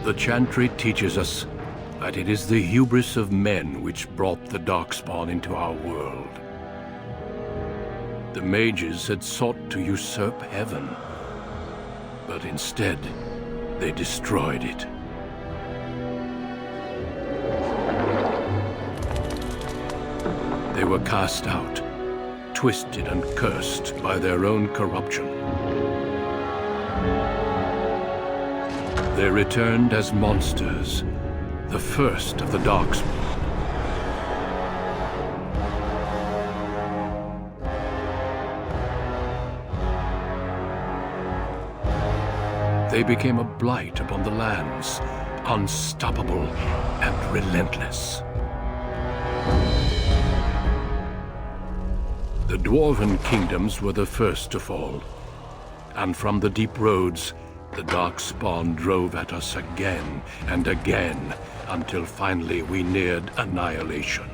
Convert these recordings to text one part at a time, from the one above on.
The chantry teaches us that it is the hubris of men which brought the Darkspawn into our world. The mages had sought to usurp heaven, but instead, they destroyed it. They were cast out, twisted and cursed by their own corruption. They returned as monsters, the first of the Darkspawn. They became a blight upon the lands, unstoppable and relentless. The Dwarven kingdoms were the first to fall, and from the deep roads, the Darkspawn drove at us again and again, until finally we neared annihilation.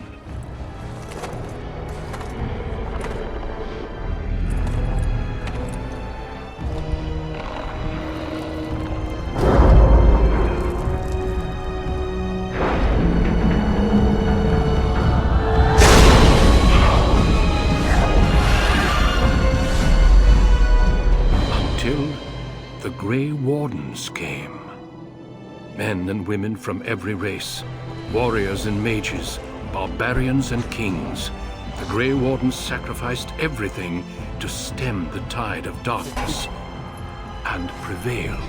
The Grey Wardens came. Men and women from every race, warriors and mages, barbarians and kings. The Grey Wardens sacrificed everything to stem the tide of darkness, and prevailed.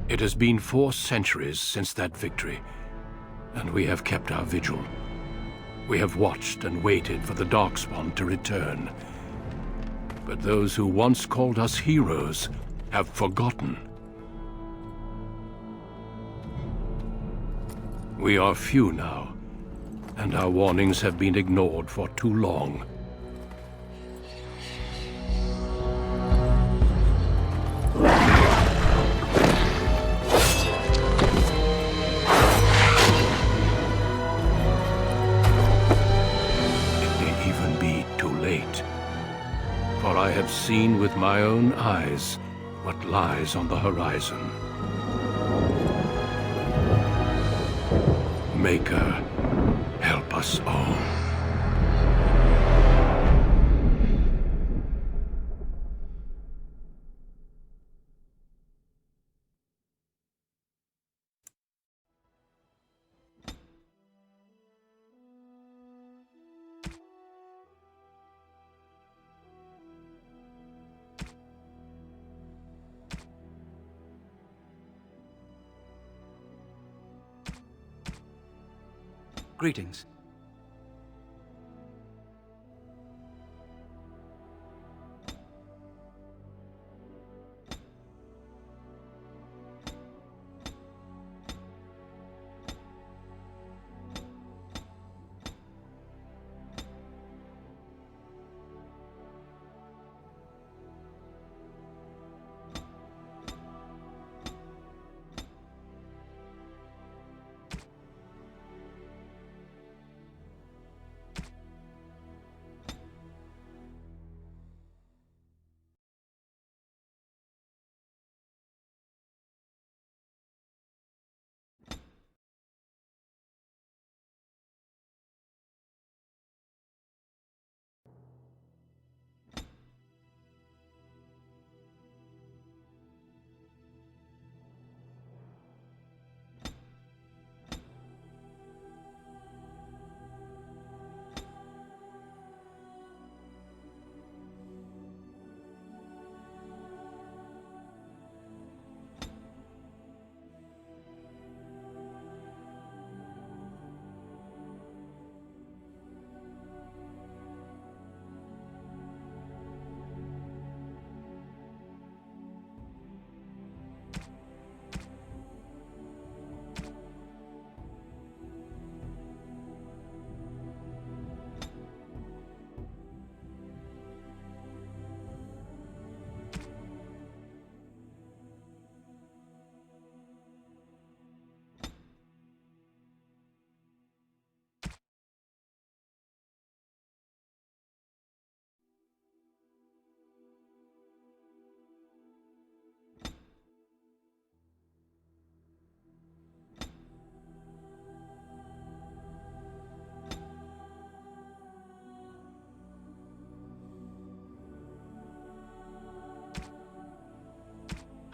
It has been 4 centuries since that victory, and we have kept our vigil. We have watched and waited for the Darkspawn to return. But those who once called us heroes have forgotten. We are few now, and our warnings have been ignored for too long. For I have seen with my own eyes what lies on the horizon. Maker, help us all. Greetings.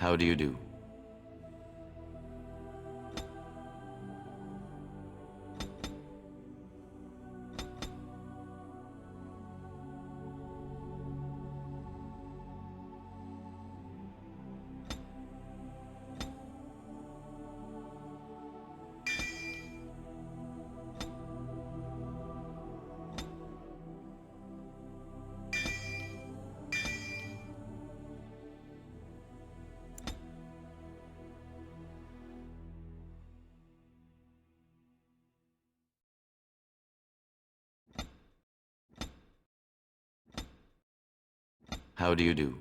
How do you do? How do you do?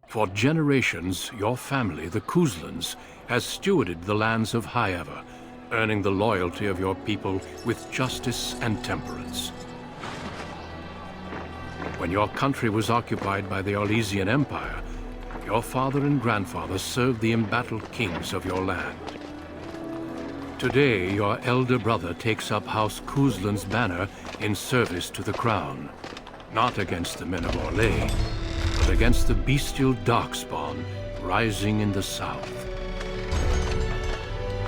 For generations, your family, the Kuzlans, has stewarded the lands of Highever, earning the loyalty of your people with justice and temperance. When your country was occupied by the Orlesian Empire, your father and grandfather served the embattled kings of your land. Today, your elder brother takes up House Kuzlan's banner in service to the crown, not against the men of Orlais, but against the bestial darkspawn rising in the south.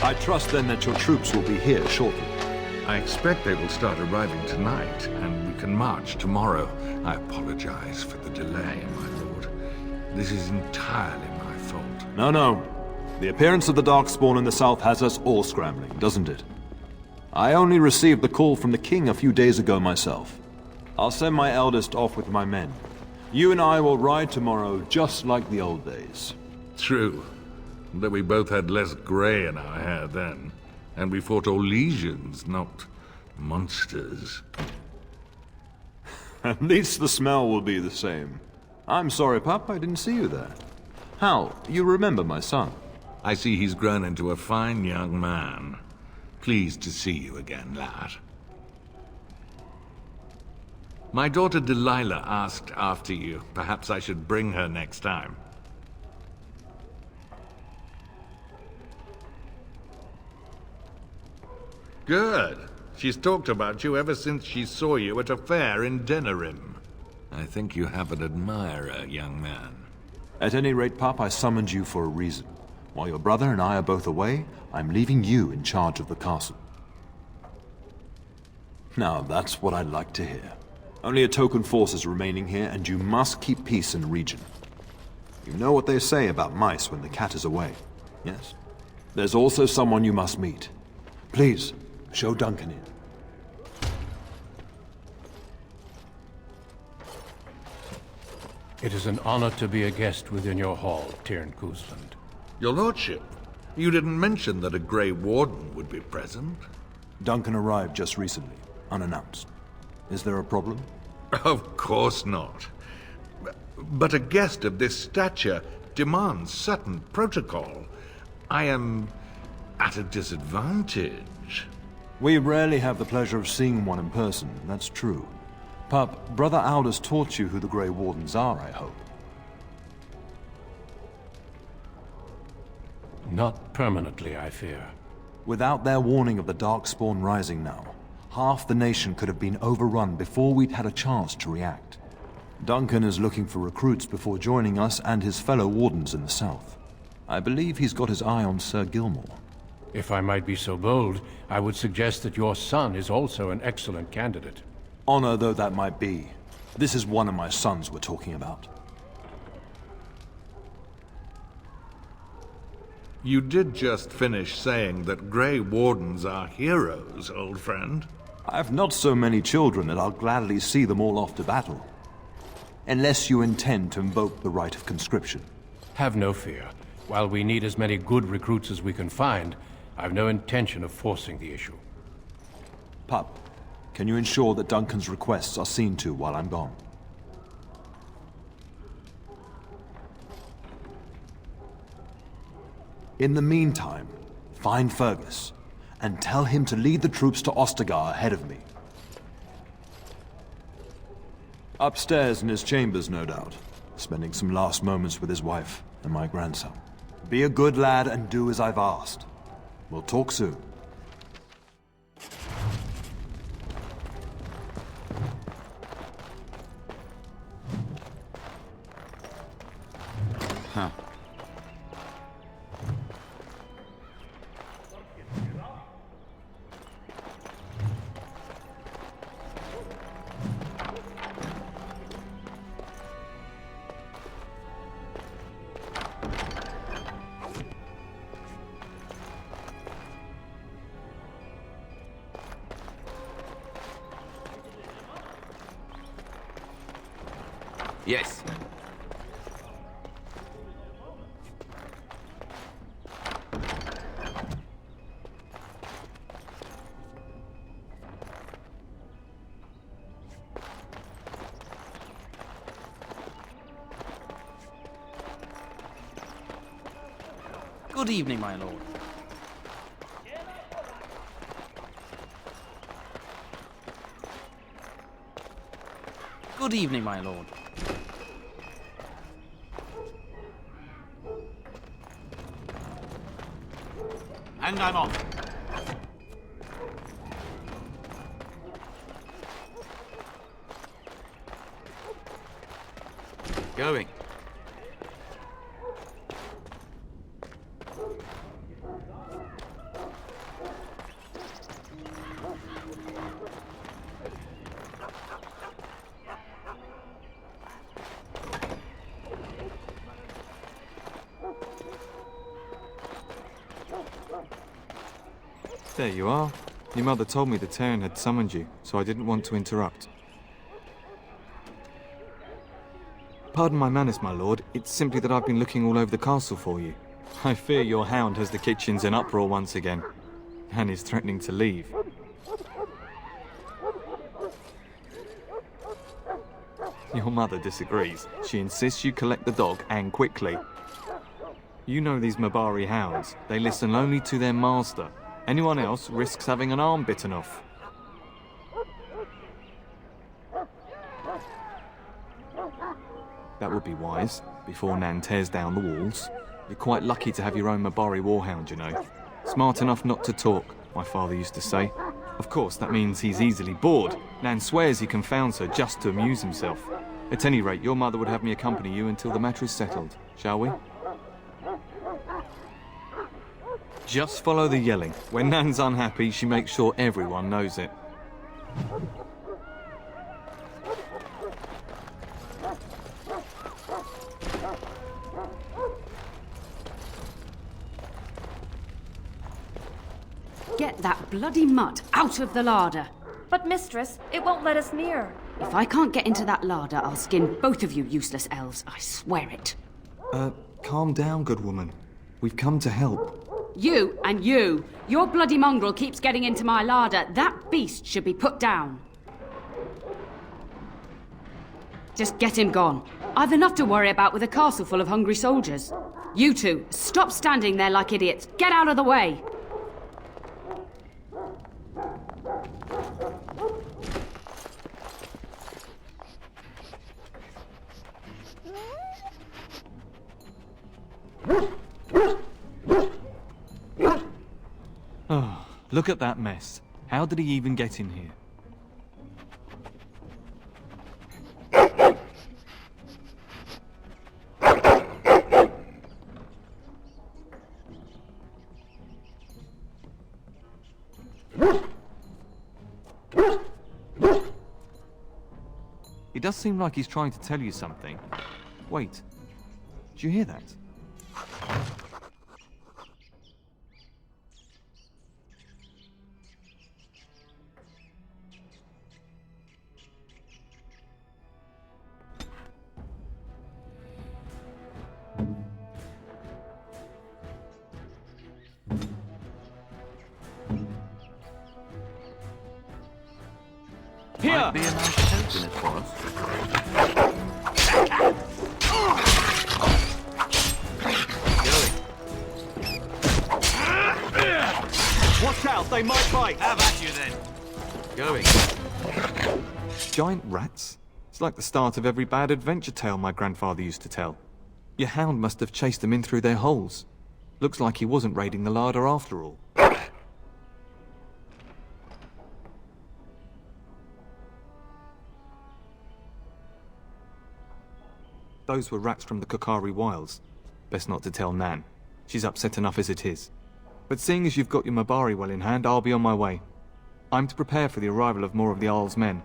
I trust then that your troops will be here shortly. I expect they will start arriving tonight, and we can march tomorrow. I apologize for the delay, my lord. This is entirely my fault. No. The appearance of the Darkspawn in the south has us all scrambling, doesn't it? I only received the call from the king a few days ago myself. I'll send my eldest off with my men. You and I will ride tomorrow just like the old days. True. Though we both had less grey in our hair then. And we fought Orlesians, not monsters. At least the smell will be the same. I'm sorry, Pup, I didn't see you there. Hal, you remember my son? I see he's grown into a fine young man. Pleased to see you again, lad. My daughter Delilah asked after you. Perhaps I should bring her next time. Good. She's talked about you ever since she saw you at a fair in Denerim. I think you have an admirer, young man. At any rate, Pup, I summoned you for a reason. While your brother and I are both away, I'm leaving you in charge of the castle. Now, that's what I'd like to hear. Only a token force is remaining here, and you must keep peace in the region. You know what they say about mice when the cat is away, yes? There's also someone you must meet. Please, show Duncan in. It is an honor to be a guest within your hall, Tyrn Kuzland. Your lordship, you didn't mention that a Grey Warden would be present. Duncan arrived just recently, unannounced. Is there a problem? Of course not. But a guest of this stature demands certain protocol. I am at a disadvantage. We rarely have the pleasure of seeing one in person, that's true. Pup, Brother Aldous taught you who the Grey Wardens are, I hope. Not permanently, I fear. Without their warning of the Darkspawn rising now, half the nation could have been overrun before we'd had a chance to react. Duncan is looking for recruits before joining us and his fellow wardens in the south. I believe he's got his eye on Sir Gilmore. If I might be so bold, I would suggest that your son is also an excellent candidate. Honor though that might be, this is one of my sons we're talking about. You did just finish saying that Grey Wardens are heroes, old friend. I've not so many children that I'll gladly see them all off to battle. Unless you intend to invoke the right of conscription. Have no fear. While we need as many good recruits as we can find, I've no intention of forcing the issue. Pup, can you ensure that Duncan's requests are seen to while I'm gone? In the meantime, find Fergus, and tell him to lead the troops to Ostagar ahead of me. Upstairs in his chambers, no doubt, spending some last moments with his wife and my grandson. Be a good lad and do as I've asked. We'll talk soon. Huh. Yes. Good evening, my lord. Good evening, my lord. And I'm off. Going. There you are. Your mother told me the Terran had summoned you, so I didn't want to interrupt. Pardon my manners, my lord. It's simply that I've been looking all over the castle for you. I fear your hound has the kitchens in uproar once again, and is threatening to leave. Your mother disagrees. She insists you collect the dog, and quickly. You know these Mabari hounds. They listen only to their master. Anyone else risks having an arm bitten off. That would be wise, before Nan tears down the walls. You're quite lucky to have your own Mabari warhound, you know. Smart enough not to talk, my father used to say. Of course, that means he's easily bored. Nan swears he confounds her just to amuse himself. At any rate, your mother would have me accompany you until the matter is settled, shall we? Just follow the yelling. When Nan's unhappy, she makes sure everyone knows it. Get that bloody mutt out of the larder. But, mistress, it won't let us near. If I can't get into that larder, I'll skin both of you useless elves. I swear it. Calm down, good woman. We've come to help. You and you. Your bloody mongrel keeps getting into my larder. That beast should be put down. Just get him gone. I've enough to worry about with a castle full of hungry soldiers. You two, stop standing there like idiots. Get out of the way. Oh, look at that mess. How did he even get in here? He does seem like he's trying to tell you something. Wait. Did you hear that? Might be a nice token it was. Watch out, they might bite! Have at you then. Going. Giant rats? It's like the start of every bad adventure tale my grandfather used to tell. Your hound must have chased them in through their holes. Looks like he wasn't raiding the larder after all. Those were rats from the Kokari Wilds. Best not to tell Nan. She's upset enough as it is. But seeing as you've got your Mabari well in hand, I'll be on my way. I'm to prepare for the arrival of more of the Jarl's men.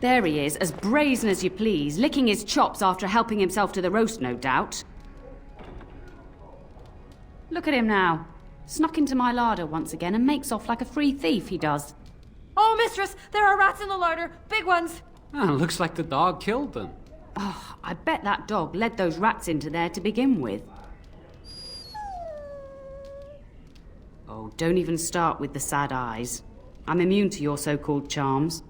There he is, as brazen as you please, licking his chops after helping himself to the roast, no doubt. Look at him now. Snuck into my larder once again and makes off like a free thief, he does. Oh, mistress, there are rats in the larder. Big ones. Oh, looks like the dog killed them. Oh, I bet that dog led those rats into there to begin with. Oh, don't even start with the sad eyes. I'm immune to your so-called charms.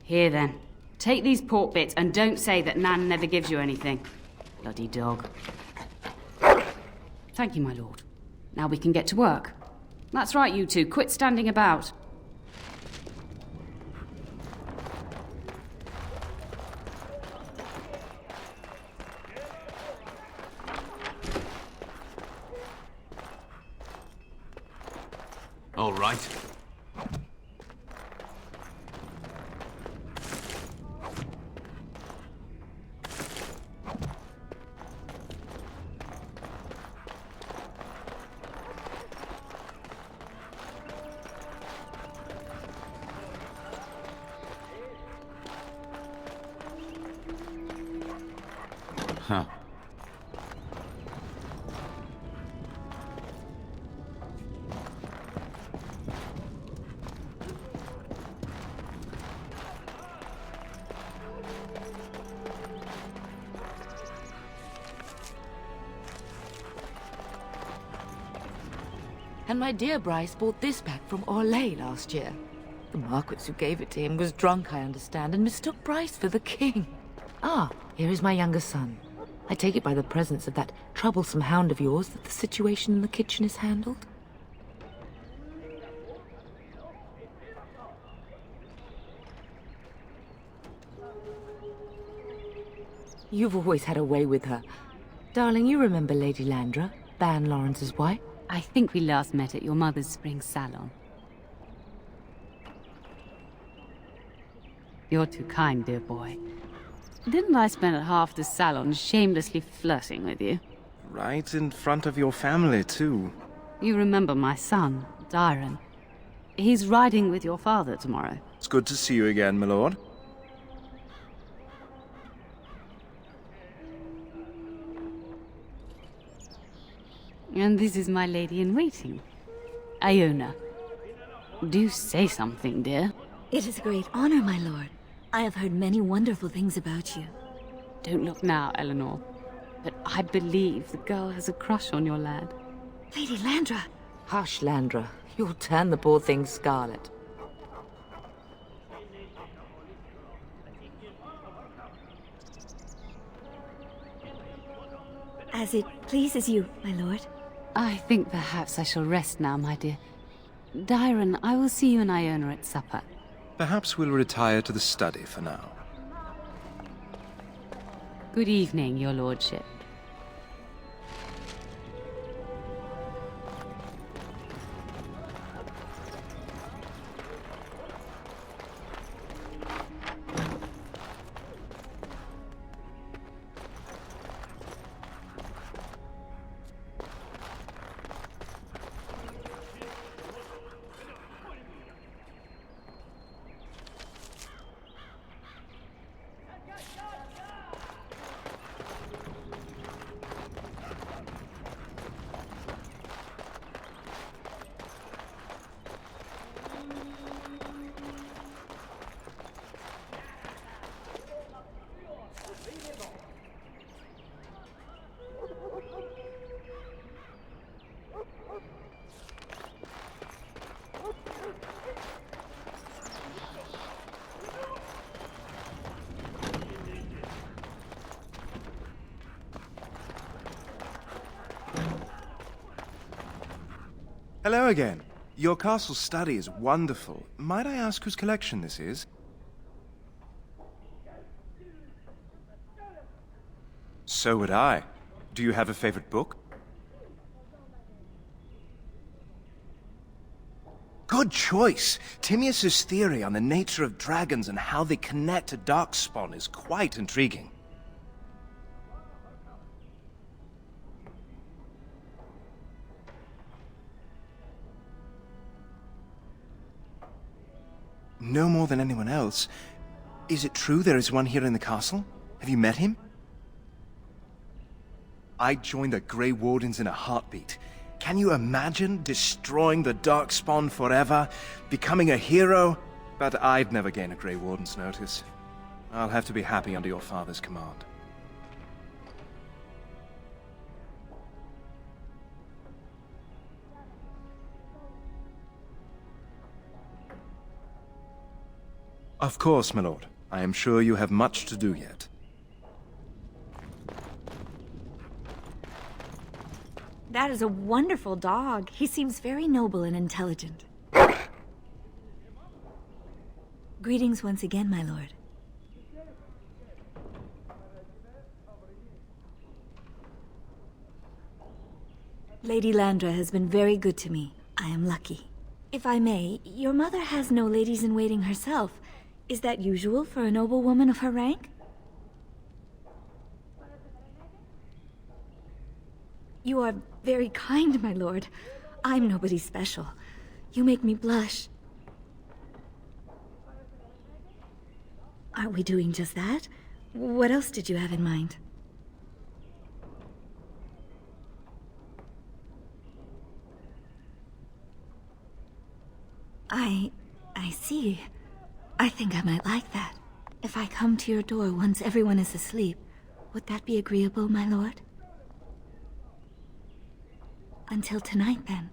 Here then, take these pork bits and don't say that Nan never gives you anything. Bloody dog. Thank you, my lord. Now we can get to work. That's right, you two. Quit standing about. All right. Huh. And my dear Bryce bought this back from Orlais last year. The Marquis who gave it to him was drunk, I understand, and mistook Bryce for the king. Ah, here is my younger son. I take it by the presence of that troublesome hound of yours that the situation in the kitchen is handled? You've always had a way with her. Darling, you remember Lady Landra, Ban Lawrence's wife? I think we last met at your mother's spring salon. You're too kind, dear boy. Didn't I spend half the salon shamelessly flirting with you? Right in front of your family, too. You remember my son, Dyron. He's riding with your father tomorrow. It's good to see you again, my lord. And this is my lady-in-waiting, Iona. Do say something, dear. It is a great honor, my lord. I have heard many wonderful things about you. Don't look now, Eleanor. But I believe the girl has a crush on your lad. Lady Landra! Hush, Landra. You'll turn the poor thing scarlet. As it pleases you, my lord. I think perhaps I shall rest now, my dear. Dyron, I will see you and Iona at supper. Perhaps we'll retire to the study for now. Good evening, your lordship. Hello again. Your castle study is wonderful. Might I ask whose collection this is? So would I. Do you have a favorite book? Good choice. Timaeus' theory on the nature of dragons and how they connect to Darkspawn is quite intriguing. No more than anyone else. Is it true there is one here in the castle? Have you met him? I'd join the Grey Wardens in a heartbeat. Can you imagine destroying the Darkspawn forever? Becoming a hero? But I'd never gain a Grey Warden's notice. I'll have to be happy under your father's command. Of course, my lord. I am sure you have much to do yet. That is a wonderful dog. He seems very noble and intelligent. Greetings once again, my lord. Lady Landra has been very good to me. I am lucky. If I may, your mother has no ladies-in-waiting herself. Is that usual for a noblewoman of her rank? You are very kind, my lord. I'm nobody special. You make me blush. Aren't we doing just that? What else did you have in mind? I see. I think I might like that. If I come to your door once everyone is asleep, would that be agreeable, my lord? Until tonight, then.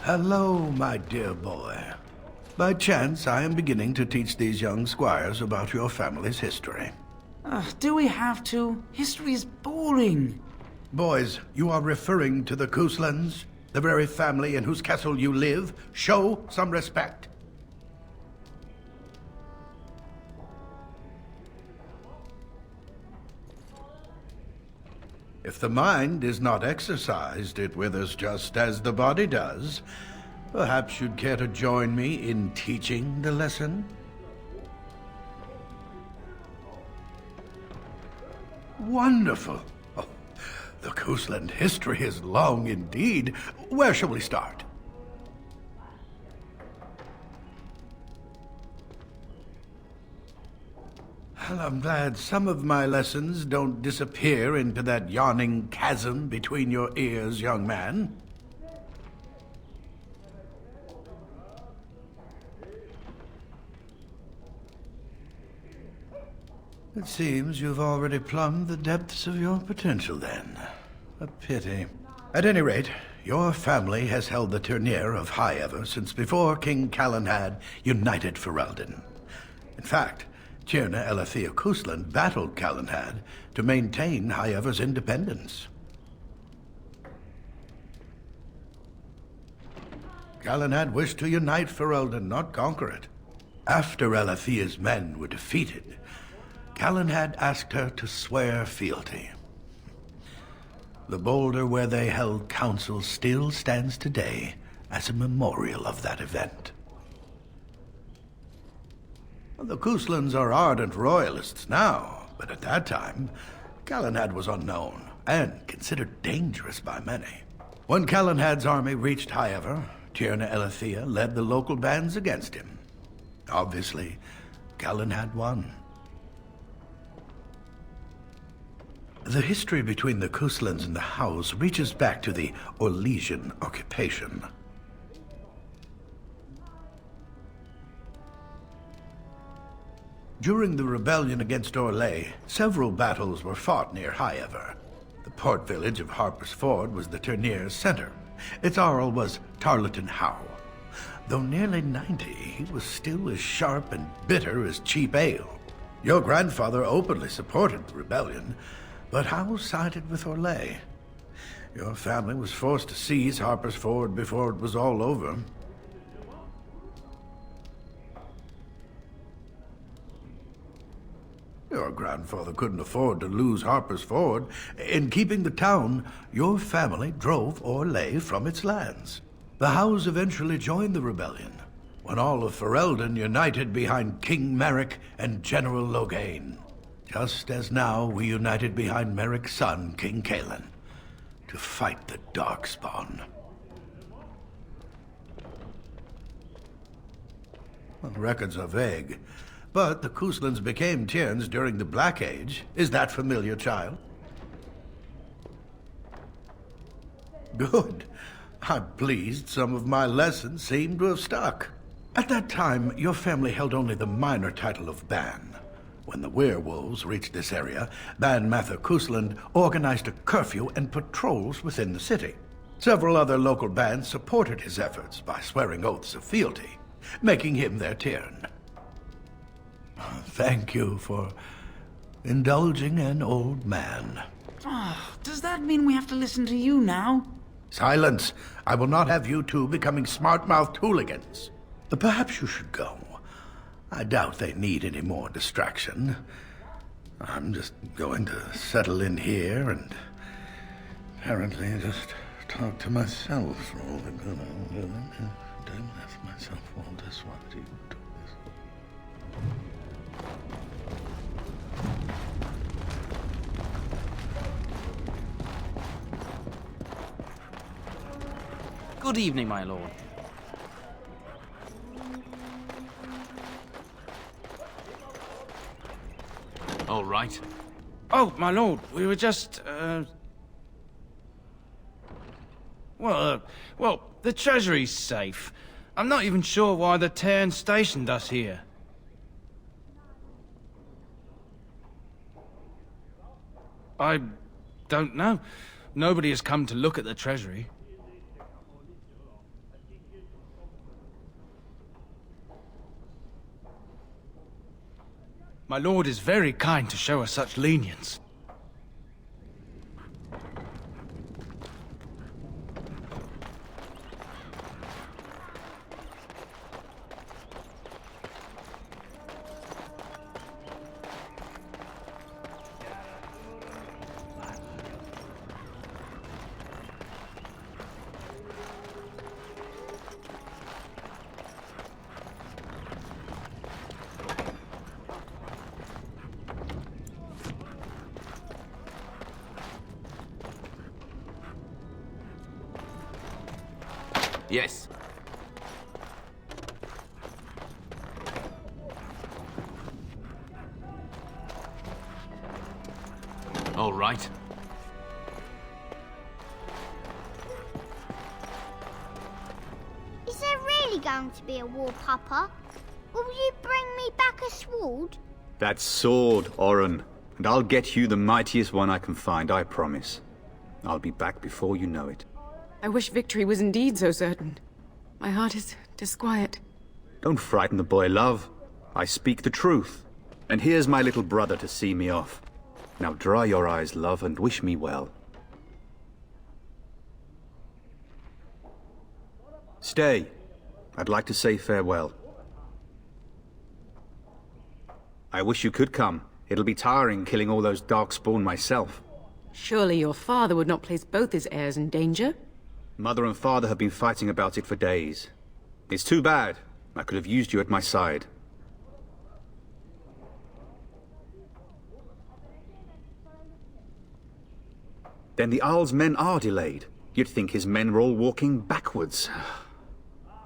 Hello, my dear boy. By chance, I am beginning to teach these young squires about your family's history. Do we have to? History is boring. Boys, you are referring to the Couslands, the very family in whose castle you live. Show some respect. If the mind is not exercised, it withers just as the body does. Perhaps you'd care to join me in teaching the lesson? Wonderful. Oh, the Cousland history is long indeed. Where shall we start? Well, I'm glad some of my lessons don't disappear into that yawning chasm between your ears, young man. It seems you've already plumbed the depths of your potential, then. A pity. At any rate, your family has held the tournure of High Ever since before King Calenhad united Ferelden. In fact, Tierna Elethea Cousland battled Calenhad to maintain High Ever's independence. Calenhad wished to unite Ferelden, not conquer it. After Elethea's men were defeated, Calenhad asked her to swear fealty. The boulder where they held council still stands today as a memorial of that event. The Couslands are ardent royalists now, but at that time, Calenhad was unknown and considered dangerous by many. When Calenhad's army reached High Ever, Tierna Elethea led the local bands against him. Obviously, Calenhad won. The history between the Couslands and the House reaches back to the Orlesian occupation. During the rebellion against Orlais, several battles were fought near High Ever. The port village of Harper's Ford was the tourneur's center. Its Arl was Tarleton Howe. Though nearly 90, he was still as sharp and bitter as cheap ale. Your grandfather openly supported the rebellion, but Howe sided with Orlais. Your family was forced to seize Harper's Ford before it was all over. Your grandfather couldn't afford to lose Harper's Ford. In keeping the town, your family drove Orlais from its lands. The Howes eventually joined the rebellion, when all of Ferelden united behind King Merrick and General Logain. Just as now we united behind Merrick's son, King Cailan, to fight the Darkspawn. Well, records are vague, but the Kuslands became Tierns during the Black Age. Is that familiar, child? Good. I'm pleased some of my lessons seem to have stuck. At that time, your family held only the minor title of Ban. When the werewolves reached this area, Ban Mather Kusland organized a curfew and patrols within the city. Several other local bands supported his efforts by swearing oaths of fealty, making him their Tiern. Thank you for indulging an old man. Does that mean we have to listen to you now? Silence! I will not have you two becoming smart-mouthed hooligans. Perhaps you should go. I doubt they need any more distraction. I'm just going to settle in here and apparently just talk to myself for all the good I'm doing. Don't let myself all this while you do this. Good evening, my lord. All right. Oh, my lord, we were just, well, the treasury's safe. I'm not even sure why the Tern stationed us here. I don't know. Nobody has come to look at the treasury. My lord is very kind to show us such lenience. Yes. All right. Is there really going to be a war, Papa? Will you bring me back a sword? That sword, Oren. And I'll get you the mightiest one I can find, I promise. I'll be back before you know it. I wish victory was indeed so certain. My heart is disquiet. Don't frighten the boy, love. I speak the truth. And here's my little brother to see me off. Now dry your eyes, love, and wish me well. Stay. I'd like to say farewell. I wish you could come. It'll be tiring killing all those Darkspawn myself. Surely your father would not place both his heirs in danger? Mother and father have been fighting about it for days. It's too bad. I could have used you at my side. Then the Jarl's men are delayed. You'd think his men were all walking backwards.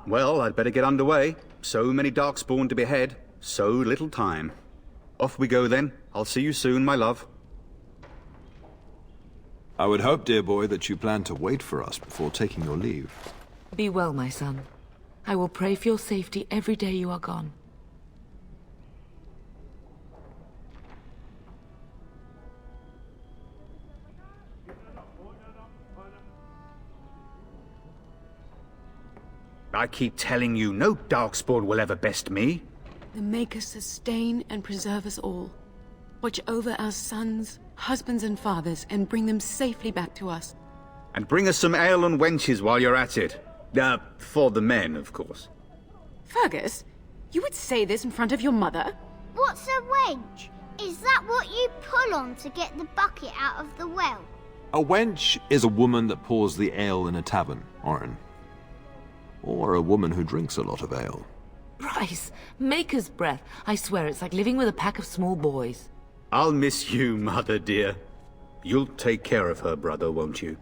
Well, I'd better get underway. So many Darkspawn to behead, so little time. Off we go then. I'll see you soon, my love. I would hope, dear boy, that you plan to wait for us before taking your leave. Be well, my son. I will pray for your safety every day you are gone. I keep telling you, no Darkspawn will ever best me. The Maker sustain and preserve us all. Watch over our sons, husbands and fathers, and bring them safely back to us. And bring us some ale and wenches while you're at it. For the men, of course. Fergus, you would say this in front of your mother? What's a wench? Is that what you pull on to get the bucket out of the well? A wench is a woman that pours the ale in a tavern, Orin. Or a woman who drinks a lot of ale. Bryce, Maker's breath. I swear it's like living with a pack of small boys. I'll miss you, Mother dear. You'll take care of her, brother, won't you?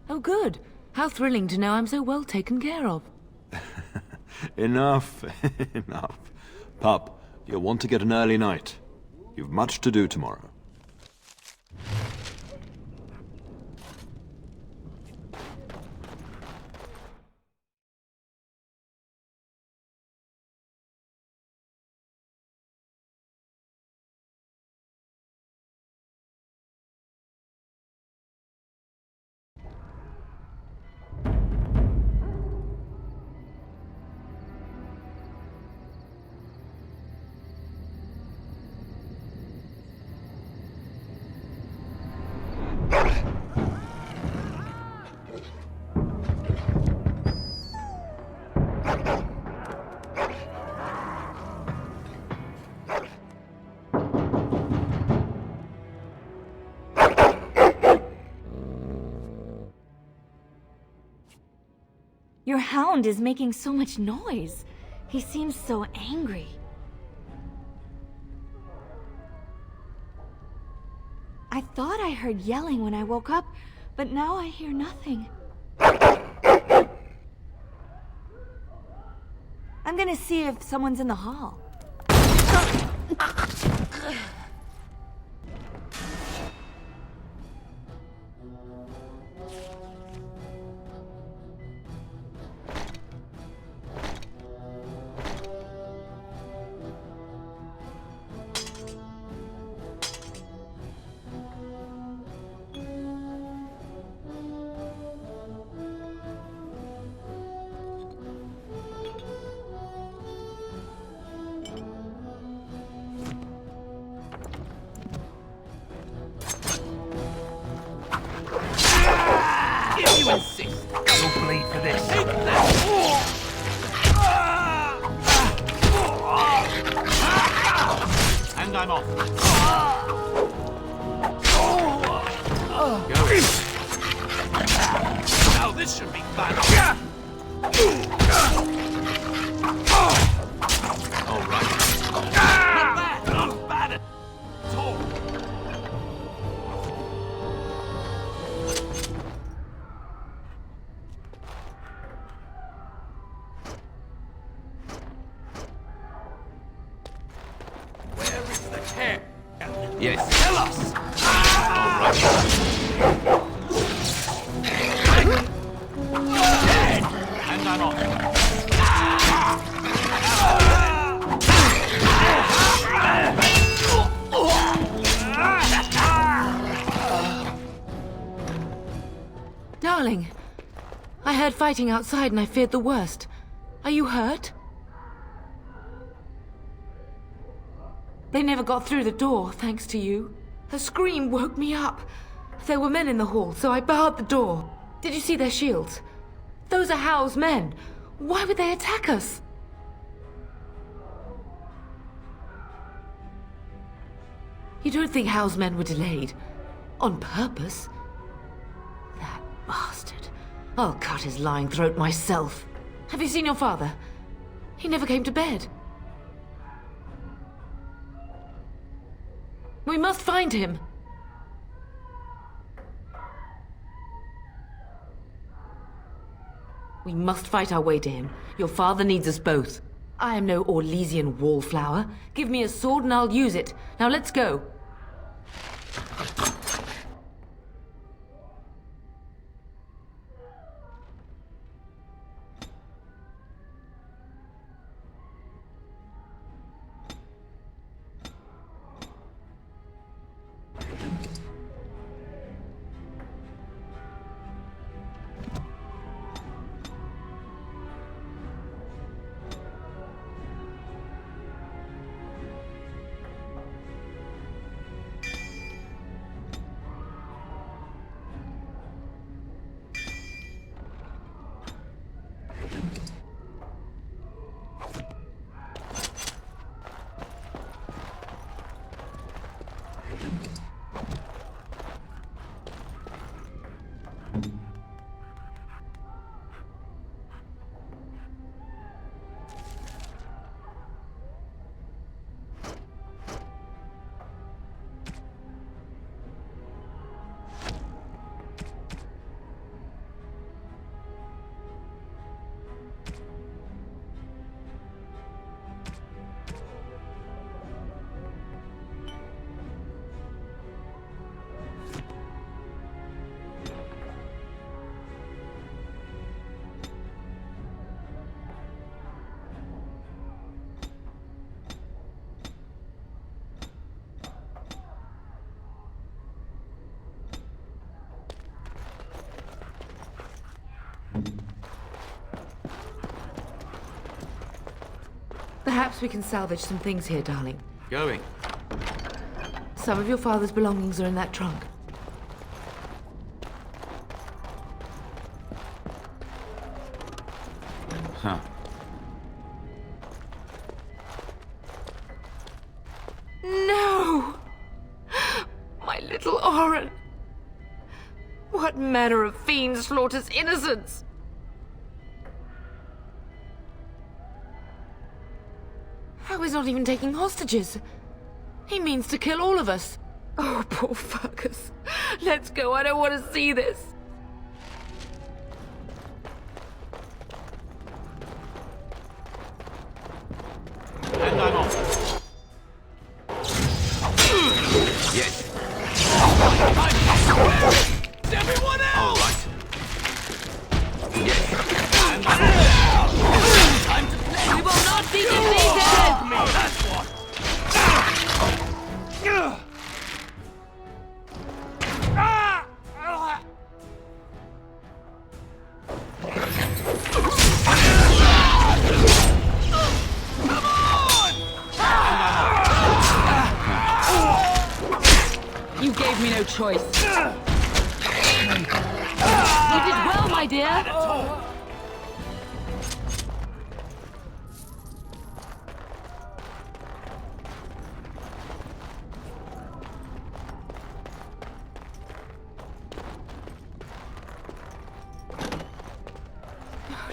Oh, good. How thrilling to know I'm so well taken care of. Enough, enough. Pup, you'll want to get an early night. You've much to do tomorrow. Your hound is making so much noise. He seems so angry. I thought I heard yelling when I woke up, but now I hear nothing. I'm gonna see if someone's in the hall. You insist. You'll bleed for this. And I'm off. Go. Now this should be fun. All right. Not bad. Not bad at all. Yes. Tell us! All right. Dead! And I'm off. Darling, I heard fighting outside and I feared the worst. Are you hurt? They never got through the door, thanks to you. Her scream woke me up. There were men in the hall, so I barred the door. Did you see their shields? Those are Howe's men. Why would they attack us? You don't think Howe's men were delayed? On purpose? That bastard. I'll cut his lying throat myself. Have you seen your father? He never came to bed. We must find him. We must fight our way to him. Your father needs us both. I am no Orlesian wallflower. Give me a sword and I'll use it. Now let's go. Perhaps we can salvage some things here, darling. Going. Some of your father's belongings are in that trunk. Huh. No! My little Oren! What manner of fiend slaughters innocents? How he's not even taking hostages? He means to kill all of us. Oh, poor Fergus. Let's go, I don't want to see this. And I'm off. Yes. Everyone else! All right. Yes. And I'm off. Time to play! We will not be defeated! Oh, that's what! You gave me no choice. You did well, my dear. Oh,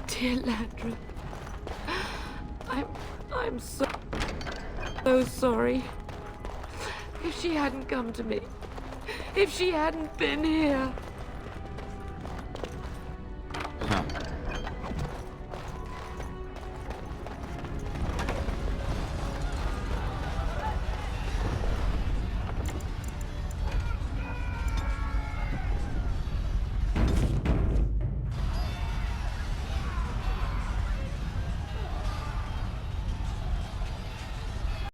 dear Landra. I'm so sorry. If she hadn't come to me, if she hadn't been here.